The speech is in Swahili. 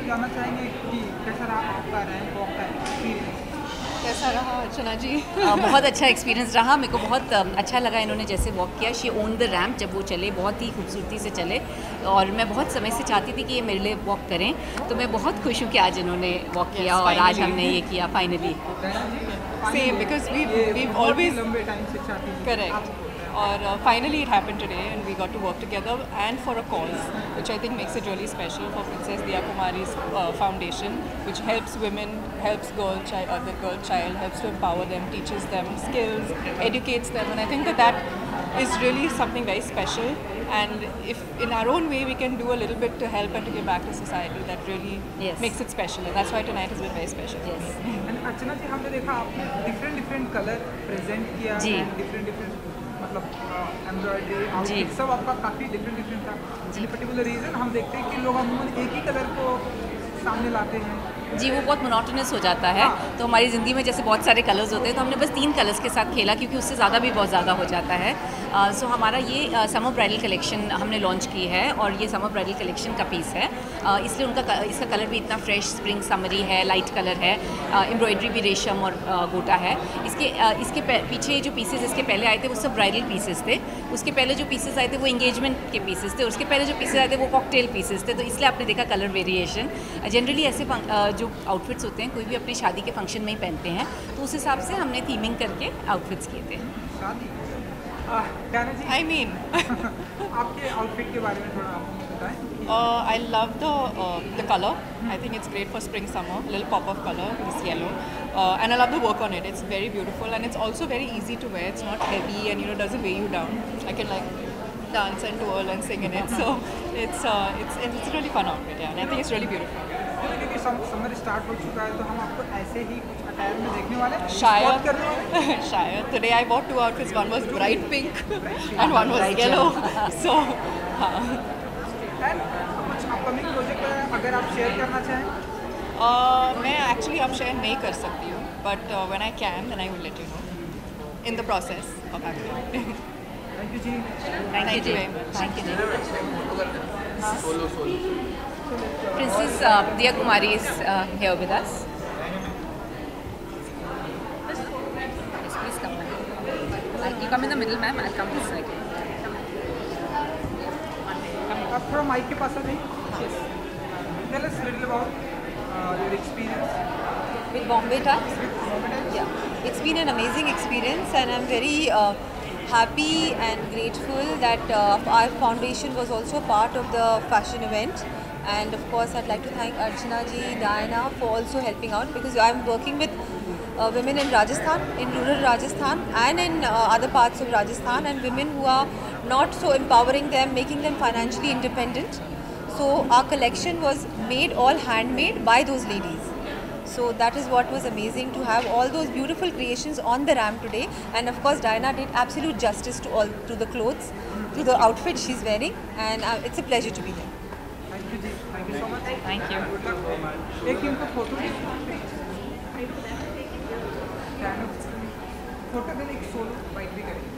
जानना चाहेंगे कि कैसा रहा आपका रैंप वॉक का एक्सपीरियंस? कैसा रहा अर्चना जी? बहुत अच्छा एक्सपीरियंस रहा। मेरे को बहुत अच्छा लगा इन्होंने जैसे वॉक किया। शी ओन द रैम्प, जब वो चले बहुत ही खूबसूरती से चले, और मैं बहुत समय से चाहती थी कि ये मेरे लिए वॉक करें, तो मैं बहुत खुश हूँ कि आज इन्होंने वॉक किया और आज हमने ये किया finally. Same, because we've always लंबे टाइम से चाहती थी correct. और finally it happened today and we got to work together and for a cause which I think makes it really special for Princess Diya Kumari's foundation, which helps women, helps the girl child, helps to empower them, teaches them skills, educates them, and I think that is really something very special. And if in our own way we can do a little bit to help and to give back to society, that really Yes. makes it special, and that's why tonight has been very special. Yes. And Archana ji, हमने देखा आपने different colour present किया जी। Different मतलब embroidery जी। Outfit सब आपका काफ़ी डिफरेंट था। जी। पर्टिकुलर रीज़न हम देखते हैं कि लोग अमूमन एक ही कलर को सामने लाते हैं। जी, वो बहुत मोनोटोनस हो जाता है। तो हमारी ज़िंदगी में जैसे बहुत सारे कलर्स होते हैं, तो हमने बस 3 कलर्स के साथ खेला, क्योंकि उससे ज़्यादा भी बहुत ज़्यादा हो जाता है। सो हमारा ये समर ब्राइडल कलेक्शन हमने लॉन्च की है, और ये समर ब्राइडल कलेक्शन का पीस है। इसलिए इसका कलर भी इतना फ्रेश स्प्रिंग समरी है, लाइट कलर है। एम्ब्रॉयडरी भी रेशम और गोटा है। इसके पीछे जो पीसेस इसके पहले आए थे वो सब ब्राइडल पीसेस थे। उसके पहले जो पीसेस आए थे वो इंगेजमेंट के पीसेस थे। उसके पहले जो पीसेस आए थे वो कॉकटेल पीसेस थे। तो इसलिए आपने देखा कलर वेरिएशन। जनरली ऐसे जो आउटफिट्स होते हैं कोई भी अपनी शादी के फंक्शन में ही पहनते हैं, तो उस हिसाब से हमने थीमिंग करके आउटफिट्स किए थे। शादी डायना जी, I mean, आपके आउटफिट के बारे में थोड़ा आप बताएं। I love the color. I think it's great for spring summer. A little pop of color, this yellow, and I love the work on it. It's very beautiful, and it's also very easy to wear. It's not heavy, and doesn't weigh you down. I can like dance and twirl and sing in it. So it's a really fun outfit, yeah. And I think it's really beautiful. क्योंकि summer start हो चुका है, तो हम आपको ऐसे ही अटायर में देखने वाले हैं। Shayad. Spot करने वाले हैं। Shayad. Today I bought 2 outfits. One was bright pink, and one was Bright yellow. So. And कुछ अपकमिंग प्रोजेक्ट अगर आप शेयर करना चाहें? मैं एक्चुअली अब शेयर नहीं कर सकती हूँ, but when I can then I will let you know in the process of acting. Thank you जी। थैंक यू जी। very much. थैंक यू जी। Princess Diya Kumari is here with us. Yes, please come. You come in the middle, ma'am. I'll come this side. आप थोड़ा माइक के पास आ जाइए। Tell us a little about your experience With Bombay Touch? with Mohammed. Yeah, it's been an amazing experience, and I'm very happy and grateful that our foundation was also part of the fashion event. And of course, I'd like to thank Archana ji, Diana for also helping out, because I'm working with women in Rajasthan, in rural Rajasthan, and in other parts of Rajasthan, and women who are not so empowering them, making them financially independent. So our collection was made all handmade by those ladies. So that is what was amazing, to have all those beautiful creations on the ramp today. And of course Diana did absolute justice to the clothes, to the outfit she's wearing, and it's a pleasure to be here. Thank you जी। Thank you so much। Thank you. Good luck। एक team को photo photo देने एक solo bike भी करेंगे।